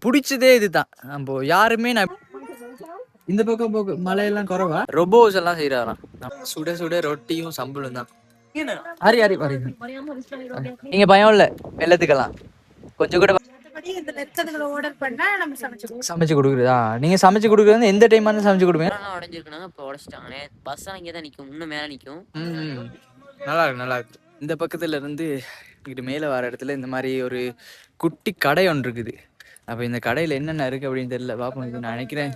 பிடிச்சதே இதுதான். நம்ம யாருமே இந்த பக்கம் மழையெல்லாம் குறவா ரொபோஸ் எல்லாம் செய்யறாராம். சுட சுட ரொட்டியும் சம்பளும் தான். ஹரி ஹரி ஹரி நீங்க பயம் இல்ல வெள்ளத்துக்கெல்லாம் கொஞ்சம் கூட சமைச்சு கொடுக்குறதா? நீங்க சமைச்சு கொடுக்குறது எந்த டைம் வந்து சமைச்சு கொடுப்பீங்க? உடஞ்சிருக்கனாங்க இப்போ உடச்சிட்டாங்க. பஸ் இங்கே தான் நிற்கும், இன்னும் மேலே நிற்கும். நல்லா இருக்கு நல்லா இருக்கு. இந்த பக்கத்துல இருந்து இங்கிட்டு மேலே வர இடத்துல இந்த மாதிரி ஒரு குட்டி கடை ஒன்று இருக்குது. அப்போ இந்த கடையில் என்னென்ன இருக்குது அப்படின்னு தெரியல, பார்ப்போம். இது நான் நினைக்கிறேன்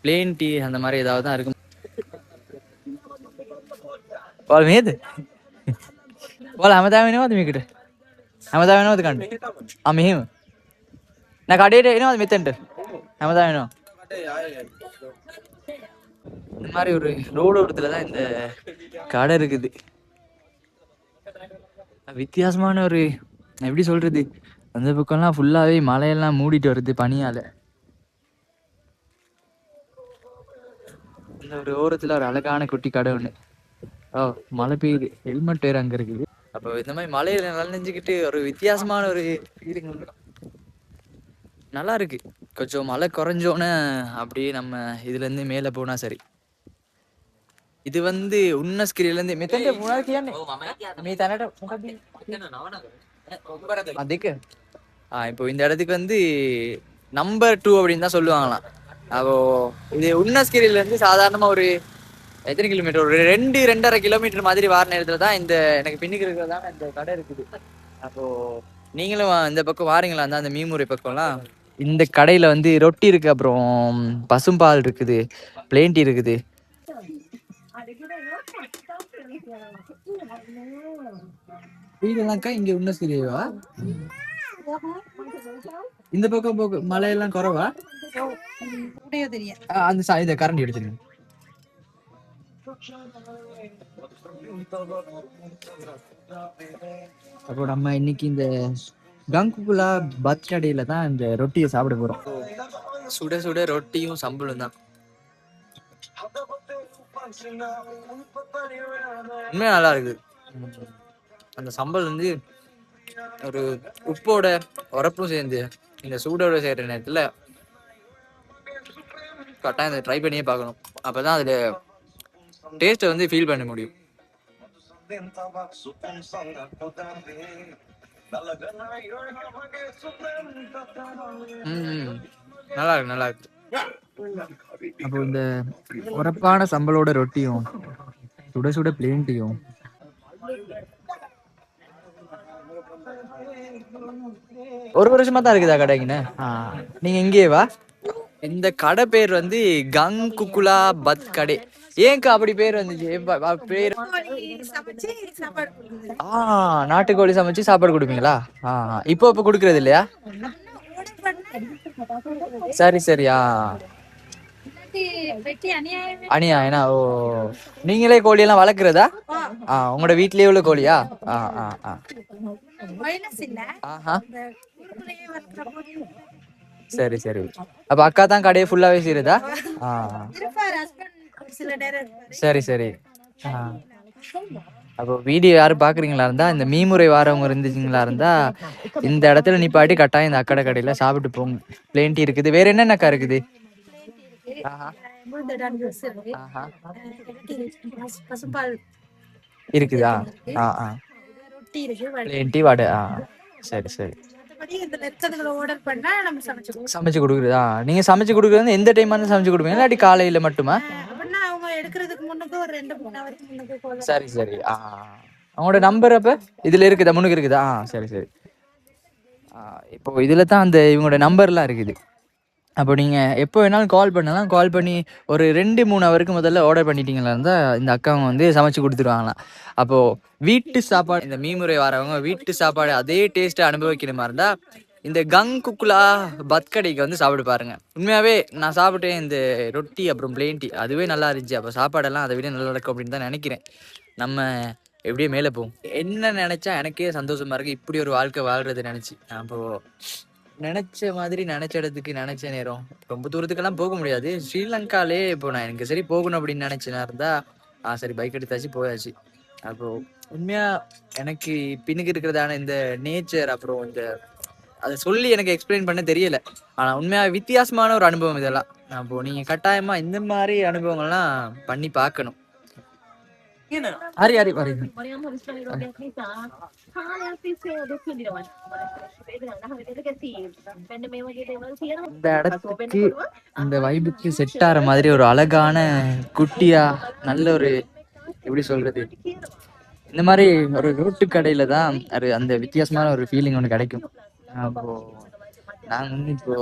பிளேன் டீ அந்த மாதிரி ஏதாவது தான் இருக்கும். వాళ్ళు మీద వాళ్ళు అమదామేనో అది మీకట అమదామేనో అది కండి ఆ మేము నాకు అడేటేనో அது மித்தன்ட்டு அமதாமேனோ. இந்த மாதிரி ஒரு ரோடு ஓரத்துல தான் இந்த கடை இருக்குது. வித்தியாசமான ஒரு எப்படி சொல்றது, அந்த பக்கம்லாம் ஃபுல்லாவே மலையெல்லாம் மூடிட்டு வருது பனியால. இந்த ஒரு ஓரத்துல ஒரு அழகான குட்டி கடை ஒண்ணு. மழை பெய்யுது, ஹெல்மெட் வேற அங்க இருக்குது. அப்போ இந்த மாதிரி மலையில நனைஞ்சுக்கிட்டு ஒரு வித்தியாசமான ஒரு ஃபீலிங் நல்லா இருக்கு. கொஞ்சம் மழை குறைஞ்சோன்னு அப்படியே நம்ம இதுல இருந்து மேல போனா சரி. இது வந்து உன்னஸ்கிரியிலேருந்து மெத்தன்ට මොනවද කියන්නේ මේ තැනට මොකක්ද அதுக்கு இப்போ இந்த இடத்துக்கு வந்து நம்பர் 2 அப்படின்னு தான் சொல்லுவாங்களாம். அப்போ இது உன்னஸ்கிரியிலேருந்து சாதாரணமாக ஒரு எத்தனை கிலோமீட்டர், ஒரு 2-2.5 கிலோமீட்டர் மாதிரி வார நேரத்தில் தான் இந்த எனக்கு பின்னுக்கு இருக்கிறதான இந்த கடை இருக்குது. அப்போ நீங்களும் இந்த பக்கம் வாரீங்களா அந்த மீமுறை பக்கம்லாம்? இந்த கடையில் வந்து ரொட்டி இருக்கு, அப்புறம் பசும்பால் இருக்குது, பிளேன் டீ இருக்குது. வீடெல்லாம்க்கா இங்க உன்னஸ்கிரியவா? இந்த பக்கம் மழையெல்லாம் குறவா? அந்த இதை கரண்ட் எடுத்துருங்க. அப்போ நம்ம இன்னைக்கு இந்த கங்குகுலா பத் கடையில தான் இந்த ரொட்டியை சாப்பிட போறோம். சுட சுட ரொட்டியும் சம்பளும் தான். உண்மையா நல்லா இருக்குது. அந்த சம்பல் வந்து ஒரு உப்போட உரப்பும் சேர்ந்து இந்த சூடோட செய்யற நேரத்துல கரெக்டாக இதை ட்ரை பண்ணியே பார்க்கணும். அப்பதான் அதுல டேஸ்ட்டை வந்து ஃபீல் பண்ண முடியும். நல்லா இருக்கு நல்லா இருக்கு. அப்போ இந்த உரப்பான சம்பளோட ரொட்டியும் சுட சுட பிளேன் டீயும் ஒரு வருஷமா தான் இருக்குதா கடைக்குன்னு? நீங்க இங்கேயே வா. இந்த கடை பேர் வந்து கங்குகுலா பத் கடை. ஏன்க்கா அப்படி பேர் வந்துச்சு? பேர் நாட்டுக்கோழி சமைச்சு சாப்பாடு கொடுப்பீங்களா? இப்போ கொடுக்கறது இல்லையா? சரி சரியா அனியா ஓ, நீங்களே கோழியெல்லாம் வளர்க்குறதா? உங்களோட வீட்லயே உள்ள கோழியா? சரி சரி. அப்ப அக்கா தான் கடையை ஃபுல்லாவே செய்யறதா? சரி சரி. அப்போ வீடியோ யாரும் பாக்குறீங்களா இருந்தா, இந்த மீமுறை வாரவங்க இருந்துச்சுங்களா இருந்தா இந்த இடத்துல நிப்பாட்டி கட்டாயம் இந்த அக்கடை கடையில சாப்பிட்டு போங்க. பிளேன் டீ இருக்குது. வேற என்னென்னக்கா இருக்குது? இருக்குதா? பிளேன் டீ வடை. சரி சரி. சமைச்சு கொடுக்குறதா? நீங்க சமைச்சு கொடுக்குறது எந்த டைம் வந்து சமைச்சு கொடுப்பீங்க, இல்லாட்டி காலையில மட்டுமா? சரி சரி. அவங்களோட நம்பர் அப்ப இதுல இருக்குதா? முன்னுக்கு இருக்குதா? சரி சரி. இப்போ இதுல தான் அந்த இவங்களோட நம்பர்லாம் இருக்குது. அப்போ நீங்கள் எப்போ வேணாலும் கால் பண்ணலாம். கால் பண்ணி ஒரு 2-3 ஹவருக்கு முதல்ல ஆர்டர் பண்ணிட்டீங்களா இருந்தால் இந்த அக்காவங்க வந்து சமைச்சு கொடுத்துருவாங்களாம். அப்போது வீட்டு சாப்பாடு, இந்த மீமுறை வரவங்க வீட்டு சாப்பாடு அதே டேஸ்ட்டை அனுபவிக்கணுமா இருந்தால் இந்த கங்குகுலா பத் கடைக்கு வந்து சாப்பிட்டு பாருங்கள். உண்மையாகவே நான் சாப்பிட்டேன் இந்த ரொட்டி அப்புறம் பிளேன் டீ, அதுவே நல்லா இருந்துச்சு. அப்போ சாப்பாடெல்லாம் அதை விட நல்லா இருக்கும் அப்படின்னு தான் நினைக்கிறேன். நம்ம எப்படியே மேலே போவோம். என்ன நினச்சா எனக்கே சந்தோஷமாக இருக்குது, இப்படி ஒரு வாழ்க்கை வாழ்கிறது நினச்சி. அப்போது நினைச்ச மாதிரி நினைச்ச இடத்துக்கு நினைச்ச நேரம். ரொம்ப தூரத்துக்கெல்லாம் போக முடியாது. ஸ்ரீலங்காலே இப்போ நான் எனக்கு சரி போகணும் அப்படின்னு நினைச்சேனா இருந்தா சரி பைக் எடுத்தாச்சு போயாச்சு. அப்போ உண்மையா எனக்கு பின்னுக்கு இருக்கிறதான இந்த நேச்சர், அப்புறம் இந்த அதை சொல்லி எனக்கு எக்ஸ்பிளைன் பண்ண தெரியல. ஆனால் உண்மையாக வித்தியாசமான ஒரு அனுபவம் இதெல்லாம். அப்போ நீங்கள் கட்டாயமாக இந்த மாதிரி அனுபவங்கள்லாம் பண்ணி பார்க்கணும். ஹரி ஹரி ஹரி இந்த இடத்துக்கு இந்த வைபுக்கு செட் ஆகிற மாதிரி ஒரு அழகான குட்டியா நல்ல ஒரு எப்படி சொல்றது, இந்த மாதிரி ஒரு ரோட்டு கடையில தான் அது அந்த வித்தியாசமான ஒரு ஃபீலிங் ஒன்று கிடைக்கும். அப்போ நான் வந்து இப்போ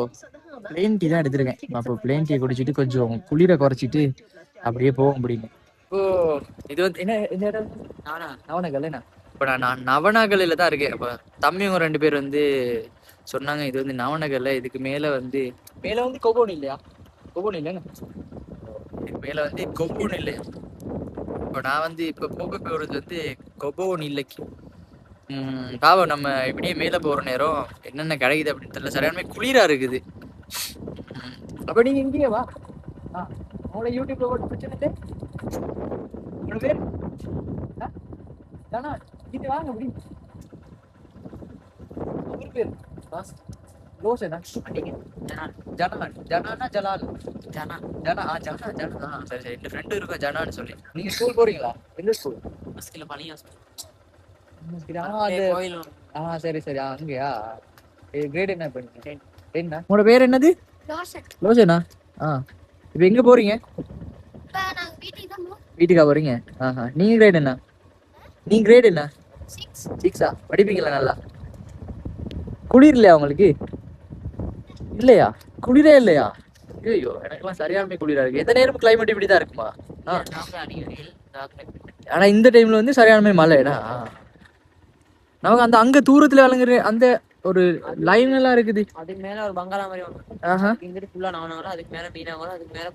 பிளேன் டீ தான் எடுத்திருக்கேன். அப்போ பிளேன் டீ குடிச்சிட்டு கொஞ்சம் குளிரை குறைச்சிட்டு அப்படியே போக முடியும். இப்போ இது வந்து என்ன இந்த இடம் நவநகல் என்ன? இப்போ நான் நவநகலில் தான் இருக்கேன். அப்போ தம்பிங்க 2 பேர் வந்து சொன்னாங்க இது வந்து நவநகல்ல, இதுக்கு மேலே வந்து கொபோன் இல்லையா? கொபோன் இல்லைங்க, இதுக்கு மேலே வந்து கொபோன் இல்லையா? இப்போ நான் வந்து இப்போ போக போகிறது வந்து கொபோன் இல்லைக்கு. பாவம் நம்ம இப்படியே மேலே போகிற நேரம் என்னென்ன கிடைக்குது அப்படின்னு தெரியல. சரியான குளிராக இருக்குது. அப்போ நீங்கள் இங்கேயே வா. உங்களை யூடியூப்ல போட்டு பிரச்சனை இல்லை. உங்களோட பேர் ஜனா, இது வாங்க அப்படி. உங்க பேர் ரோஷனா? ஜனானா ஜலால்? ஜனா ஜனா ஜனா ஜனா. சரி சரி, என் ஃப்ரெண்டு இருக்கா ஜனான்னு சொல்லி. நீங்க ஸ்கூல் போறீங்களா? எந்த ஸ்கூல்? மஸ்கில பழைய சரி சரி, அங்கயா? கிரேட் என்ன பண்ணீங்க? என்ன உங்களோட பேர் என்னது? லோசனா. இப்போ எங்க போறீங்க? வீட்டுக்கா போறீங்க? நீங்க கிரேட் என்ன? நீங்க கிரேட் என்ன? 6. படிப்பீங்களா நல்லா? குளிர் இல்லையா உங்களுக்கு? இல்லையா? குளிரே இல்லையா? ஐயோ, எனக்குலாம் சரியான குளிரா இருக்கு. எந்த நேரம் கிளைமேட் இப்படிதான் இருக்குமா? ஆனா இந்த டைம்ல வந்து சரியான மழைடா. நமக்கு அந்த அங்க தூரத்துல விளங்குற அந்த ஒரு லைன் எல்லாம் இருக்குது. அதுக்கு மேல ஒரு பங்களா மாதிரி இங்கிட்டு ஃபுல்லா நவநகரம், அதுக்கு மேல மீனவரம், அதுக்கு மேல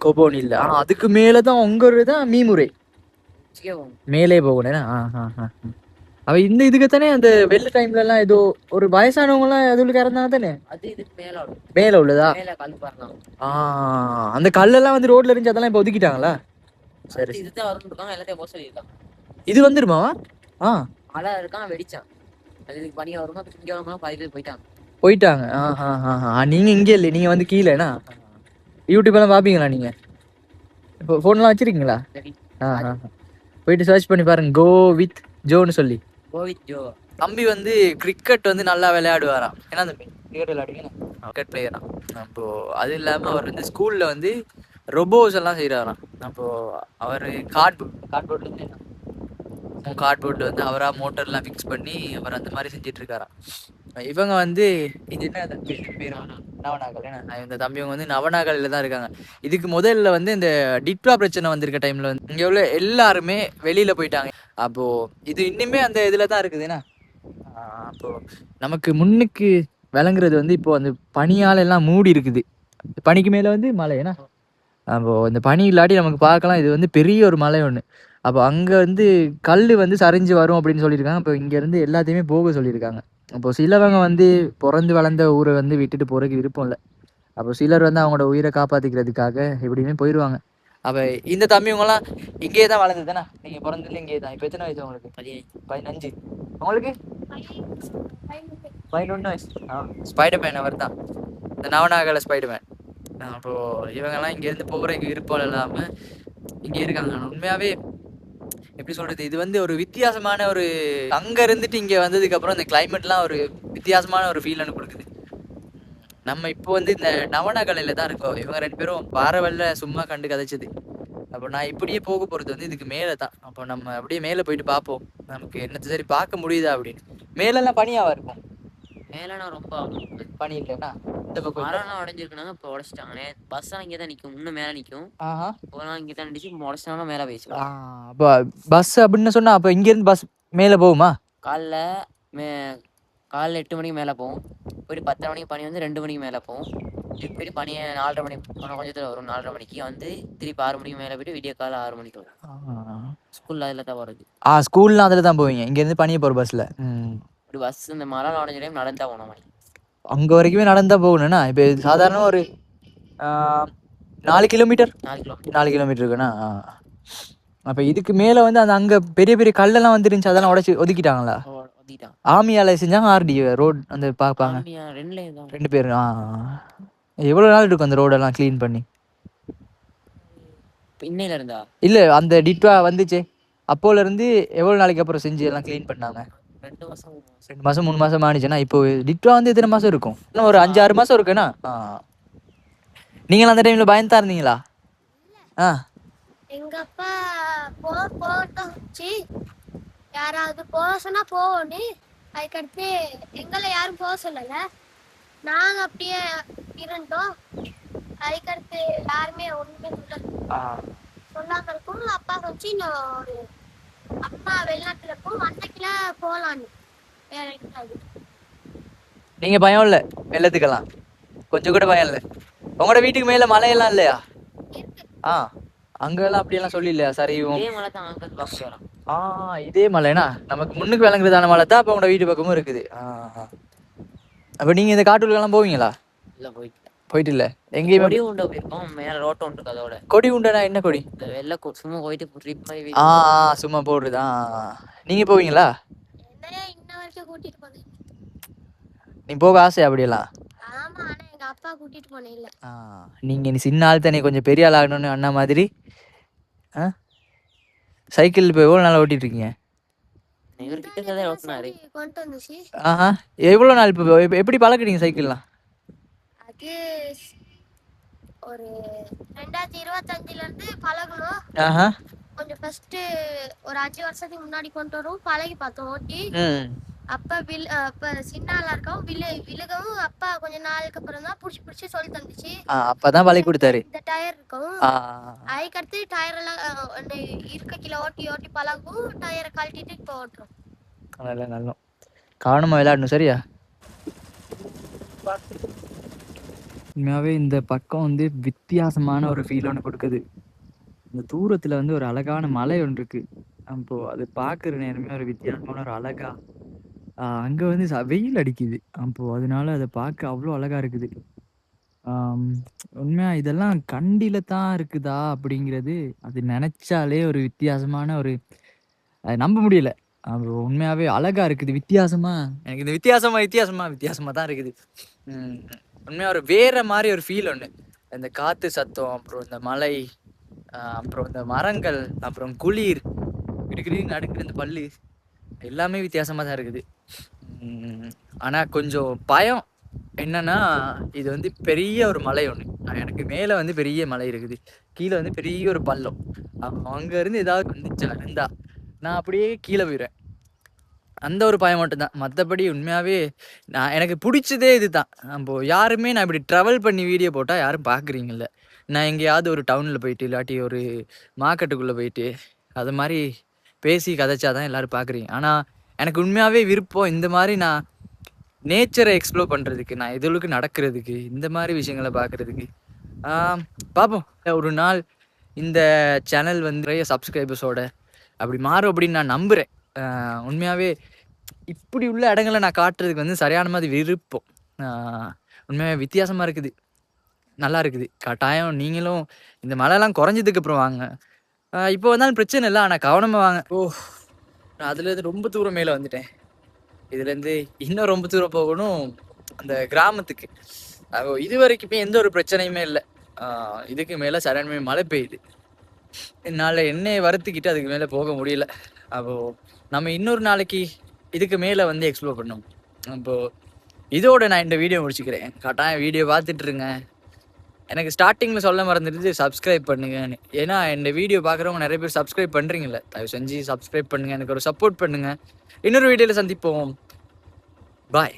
கொபோன் இல்ல. அதுக்கு மேலதான் உங்கதான் மீமுறை மேலே போகணும். அவ இந்த இதுக்கு தானே அந்த வெள்ள டைம்ல எல்லாம் ஏதோ ஒரு வயசானவங்க எல்லாம் அதுக்கு இறந்தாங்க தானே? அது இதுக்கு மேல உள்ளதா? அந்த கல்லெல்லாம் வந்து ரோட்ல இருந்துச்சு, அதெல்லாம் இப்ப ஒதுக்கிட்டாங்களா? சரி, இதுதான் வரும்னு எல்லாத்தையும் போக சொல்லியிருக்காங்க. இது வந்துருமாவா? மழை இருக்கான் வெடிச்சான். அதுக்கு பனியா வருமா இங்க வருமா? பாதி பேர் போயிட்டாங்க. நீங்க இங்கே இல்லை, நீங்க வந்து கீழேனா யூடியூப் எல்லாம் பாப்பீங்களா நீங்க? இப்போ போன்லாம் வச்சிருக்கீங்களா? போயிட்டு சர்ச் பண்ணி பாருங்க, கோ வித் ஜோன்னு சொல்லி. தம்பி வந்து கிரிக்கெட் வந்து நல்லா விளையாடுவாராம். ஏன்னா தம்பி கிரிக்கெட் விளையாடுவீங்க, கிரிக்கெட் பிளேயரா. அப்போ அது இல்லாம அவர் வந்து ஸ்கூல்ல வந்து ரொபோஸ் எல்லாம் செய்யறாராம். அப்போ அவர் கார்ட்போர்ட் வந்து அவரா மோட்டர்லாம் ஃபிக்ஸ் பண்ணி அவர் அந்த மாதிரி செஞ்சுட்டு இருக்காராம். இவங்க வந்து இது என்ன பேர்? நவநாகல். இந்த தம்பிவங்க வந்து நவநாகலில் தான் இருக்காங்க. இதுக்கு முதல்ல வந்து இந்த டிட்வா பிரச்சனை வந்திருக்க டைம்ல வந்து இங்கே உள்ள எல்லாருமே வெளியில போயிட்டாங்க. அப்போ இது இன்னுமே அந்த இதுல தான் இருக்குதுன்னா. அப்போ நமக்கு முன்னுக்கு விளங்குறது வந்து இப்போ அந்த பனியால எல்லாம் மூடி இருக்குது. பனிக்கு மேல வந்து மலை. ஏன்னா அப்போ இந்த பனி இல்லாட்டி நமக்கு பார்க்கலாம், இது வந்து பெரிய ஒரு மலை ஒன்று. அப்போ அங்கே வந்து கல் வந்து சரிஞ்சு வரும் அப்படின்னு சொல்லியிருக்காங்க. அப்போ இங்கேருந்து எல்லாத்தையுமே போக சொல்லியிருக்காங்க. அப்போ சிலவங்க வந்து பிறந்து வளர்ந்த ஊரை வந்து விட்டுட்டு போகிறதுக்கு விருப்பம் இல்லை. அப்போ சிலர் வந்து அவங்களோட உயிரை காப்பாற்றிக்கிறதுக்காக எப்படியுமே போயிடுவாங்க. அப்போ இந்த தம்பிவங்களாம் இங்கேயே தான் வளர்ந்து தானே? நீங்கள் பிறந்ததுல இங்கே தான். இப்போ எத்தனை வயசு உங்களுக்கு? 15. உங்களுக்கு 11 வயசு. ஸ்பைடர்மேன் அவர் தான், இந்த நவநாகல ஸ்பைடர்மேன். அப்போது இவங்கெல்லாம் இங்கேருந்து போகிறதுக்கு விருப்பம் இல்லாமல் இங்கே இருக்காங்க. உண்மையாகவே எப்படி சொல்கிறது, இது வந்து ஒரு வித்தியாசமான ஒரு அங்கே இருந்துட்டு இங்கே வந்ததுக்கப்புறம் இந்த கிளைமேட்லாம் ஒரு வித்தியாசமான ஒரு ஃபீல் கொடுக்குது. நம்ம இப்போ வந்து இந்த நவநகலையில் தான் இருக்கோம். இவங்க 2 பேரும் வாரவல்ல சும்மா கண்டு கதைச்சது. அப்போ நான் இப்படியே போக போகிறது வந்து இதுக்கு மேலே தான். அப்போ நம்ம அப்படியே மேலே போயிட்டு பார்ப்போம், நமக்கு என்னத்தை சரி பார்க்க முடியுதா அப்படின்னு. மேலெல்லாம் பனியாவா இருக்கும்? மேலனா ரொம்ப பனி இல்லைன்னா இந்த பக்கம் மரம்லாம் உடஞ்சிருக்குனாங்க. இப்போ உடச்சிட்டாங்க. பஸ் எல்லாம் இங்கே தான் நிற்கும், இன்னும் மேலே நிற்கும். போனால் இங்கே தான் நின்றுச்சு, உடச்சிட்டாலும் மேலே போயிடுச்சு. அப்போ பஸ் அப்படின்னு சொன்னால் அப்போ இங்கேருந்து பஸ் மேலே போகுமா? காலைல 8 மணிக்கு மேலே போகும். போயிட்டு 10 மணிக்கு பனி வந்து 2 மணிக்கு மேலே போகும். போயிட்டு பனி 4:30 மணி கொஞ்சத்தில் வரும். 4:30 மணிக்கு வந்து திருப்பி 6 மணிக்கு மேலே போயிட்டு விடிய காலை 6 மணிக்கு வரும். ஸ்கூலில் அதில் தான் வருது. ஸ்கூல்லாம் அதில் தான் போவீங்க? இங்கேருந்து பனியை போகிற பஸ்ஸில்? இப்படி பஸ் இந்த மரம் உடஞ்ச டைம் நடந்தா போன மாதிரி அங்கே வரைக்குமே நடந்தா போகணும்னா. இப்போ சாதாரண ஒரு 4 கிலோமீட்டர் 4 கிலோமீட்டர் இருக்குண்ணா. அப்போ இதுக்கு மேலே வந்து அந்த அங்கே பெரிய பெரிய கல்லெல்லாம் வந்துருந்துச்சு, அதெல்லாம் ஒதுக்கிட்டாங்களா? குத்திட்டான். ஆர்மியால செஞ்சாங்க ஆர்டி ரோட் அந்த பார்ப்பாங்க ஆர்மியா 2லேயும் தான். 2 பேரும் எவ்வளோ நாள் இருக்கும் அந்த ரோடெல்லாம் க்ளீன் பண்ணி? இன்னையில இருந்தா இல்லை அந்த டிட்வா வந்துச்சு அப்போலேருந்து எவ்வளோ நாளைக்கு அப்புறம் செஞ்சு எல்லாம் க்ளீன் பண்ணாங்க? 2 மாசம் 3 மாசம். 2 மாதம் 3 மாதம் ஆனிச்சுன்னா இப்போ டிட்வா வந்து எத்தனை மாதம் இருக்கும்? இன்னும் ஒரு 5-6 மாதம் இருக்குண்ணா. நீங்களும் அந்த டைமில் பயந்துதான் இருந்தீங்களா? ஆ எங்க அப்பா போட்டோம் வச்சு யாராவது போக சொன்னா போவோன்னு, அதுக்கடுத்து எங்களை யாரும் போக சொல்லல, நாங்க அப்படியே இருந்தோம். அதுக்கடுத்து யாருமே ஒண்ணுமே சொல்லாம இருக்கும். அப்பா வச்சு இன்னும் ஒரு அப்பா வெளிநாட்டுல இருக்கும், அன்னைக்குல போலான்னு வேற இருக்காது. நீங்கள் பயம் இல்லை வெள்ளத்துக்கெல்லாம்? கொஞ்சம் கூட பயம் இல்லை? உங்களோட வீட்டுக்கு மேலே மலையெல்லாம் இல்லையா? அங்கெல்லாம் அப்படியெல்லாம் சொல்லி இல்லையா? சரி இதே மலை தான் அங்கே பார்க்க வரோம். இதே மலைனா நமக்கு முன்னுக்கு விளங்குறதான மலை தான் அப்போ உங்களோட வீட்டு பக்கமும் இருக்குது. அப்போ நீங்கள் இந்த காட்டுக்குள்ளெல்லாம் போவீங்களா? இல்லை போயிட்டு இல்லை எங்கேயுமே? கொடி உண்டை போயிருக்கோம், மேலே ரோட்டம் உண்டு. அதோட கொடி உண்டனா என்ன கொடி? இந்த வெள்ளை சும்மா போயிட்டு ட்ரிப் மாதிரி சும்மா போடுறதா? நீங்கள் போவீங்களா? என்னையா இன்ன வரைக்கும் கூட்டிட்டு போனேன். நீ போக ஆசை அப்படியெல்லாம்? ஆமா, ஆனா எங்க அப்பா கூட்டிட்டு போனே இல்ல. நீங்கள் நீ சின்ன ஆள் தானே, கொஞ்சம் பெரிய ஆள் ஆகணும்னு அண்ணா மாதிரி சைக்கிள் இப்போ எவ்வளோ நாள் ஓட்டிட்டு இருக்கீங்க? கொண்டு வந்துச்சு. எவ்வளோ நாள் இப்போ எப்படி பழக்குறீங்க சைக்கிள்லாம்? அது ஒரு 2025ல இருந்து பழகணும். கொஞ்சம் ஃபர்ஸ்ட் ஒரு 5 வருஷத்துக்கு முன்னாடி கொண்டு வரும், பழகி பார்த்தோம் ஓட்டி. அப்ப சின்ன ஆளா இருக்கவும் விழுகவும் அப்பா கொஞ்ச நாளுக்கு அப்புறம் தான் புடிச்சு சொல்லி தந்துச்சு. அப்பதான் பழகி கொடுத்தாரு. இந்த டயர் இருக்கும், அதுக்கடுத்து டயர் எல்லாம் இருக்க கீழே ஓட்டி ஓட்டி பழகும், டயரை கழட்டிட்டு இப்போ ஓட்டுறோம். நல்ல கவனமா விளையாடணும். சரியா? உண்மையாவே இந்த பக்கம் வந்து வித்தியாசமான ஒரு ஃபீல் ஒன்று கொடுக்குது. இந்த தூரத்துல வந்து ஒரு அழகான மலை ஒன்று இருக்கு. அப்போ அது பார்க்குற நேரமே ஒரு வித்தியாசமான ஒரு அழகா அங்கே வந்து வெயில் அடிக்குது. அப்போ அதனால அதை பார்க்க அவ்வளோ அழகா இருக்குது. உண்மையா இதெல்லாம் கண்டில தான் இருக்குதா அப்படிங்கிறது அது நினைச்சாலே ஒரு வித்தியாசமான ஒரு நம்ப முடியல. உண்மையாவே அழகா இருக்குது. வித்தியாசமா எனக்கு இந்த வித்தியாசமா தான் இருக்குது. உண்மையா ஒரு வேற மாதிரி ஒரு ஃபீல் ஒன்று. இந்த காத்து சத்தம், அப்புறம் இந்த மலை, அப்புறம் இந்த மரங்கள், அப்புறம் குளிர், கிடுக்கிட்டு நடுக்கிற இந்த பல்லு, எல்லாமே வித்தியாசமா தான் இருக்குது. ஆனா கொஞ்சம் பயம் என்னன்னா, இது வந்து பெரிய ஒரு மலை ஒன்று. எனக்கு மேலே வந்து பெரிய மலை இருக்குது, கீழே வந்து பெரிய ஒரு பள்ளம். அங்க இருந்து ஏதாவது வந்துச்சா இருந்தா நான் அப்படியே கீழே போயிடுவேன். அந்த ஒரு பயம் மட்டும்தான். மற்றபடி உண்மையாகவே எனக்கு பிடிச்சதே இது தான். யாருமே நான் இப்படி ட்ராவல் பண்ணி வீடியோ போட்டால் யாரும் பார்க்குறீங்கல்ல. நான் எங்கேயாவது ஒரு டவுனில் போயிட்டு இல்லாட்டி ஒரு மார்க்கெட்டுக்குள்ளே போயிட்டு அது மாதிரி பேசி கதைச்சாதான் எல்லோரும் பார்க்குறீங்க. ஆனால் எனக்கு உண்மையாகவே விருப்பம் இந்த மாதிரி நான் நேச்சரை எக்ஸ்ப்ளோர் பண்ணுறதுக்கு, நான் எதுவுக்கு நடக்கிறதுக்கு, இந்த மாதிரி விஷயங்களை பார்க்குறதுக்கு. பார்ப்போம், ஒரு நாள் இந்த சேனல் வந்து நிறைய சப்ஸ்கிரைபர்ஸோட அப்படி மாறும் அப்படின்னு நான் நம்புகிறேன். உண்மையாகவே இப்படி உள்ள இடங்களை நான் காட்டுறதுக்கு வந்து சரியான மாதிரி விருப்பம். உண்மையாக வித்தியாசமாக இருக்குது, நல்லா இருக்குது. கட்டாயம் நீங்களும் இந்த மழைலாம் குறைஞ்சதுக்கு அப்புறம் வாங்க. இப்போ வந்தாலும் பிரச்சனை இல்லை, ஆனால் கவனமாக வாங்க. நான் அதுலேருந்து ரொம்ப தூரம் மேலே வந்துட்டேன். இதுலேருந்து இன்னும் ரொம்ப தூரம் போகணும் அந்த கிராமத்துக்கு. இது வரைக்குமே எந்த ஒரு பிரச்சனையுமே இல்லை. இதுக்கு மேலே சடன்மே மழை பெய்யுது. என்னால் என்னையை வறுத்துக்கிட்டு அதுக்கு மேலே போக முடியல. நம்ம இன்னொரு நாளைக்கு இதுக்கு மேலே வந்து எக்ஸ்ப்ளோர் பண்ணோம். இதோட நான் இந்த வீடியோ முடிச்சுக்கிறேன். கட்டாயம் வீடியோ பார்த்துட்ருங்க. எனக்கு ஸ்டார்டிங்கில் சொல்ல மறந்துட்டு சப்ஸ்கிரைப் பண்ணுங்கன்னு. ஏன்னா இந்த வீடியோ பார்க்குறவங்க நிறைய பேர் சப்ஸ்கிரைப் பண்ணுறீங்களே, தயவு செஞ்சு சப்ஸ்கிரைப் பண்ணுங்கள், எனக்கு ஒரு சப்போர்ட் பண்ணுங்கள். இன்னொரு வீடியோவில் சந்திப்போம். பாய்.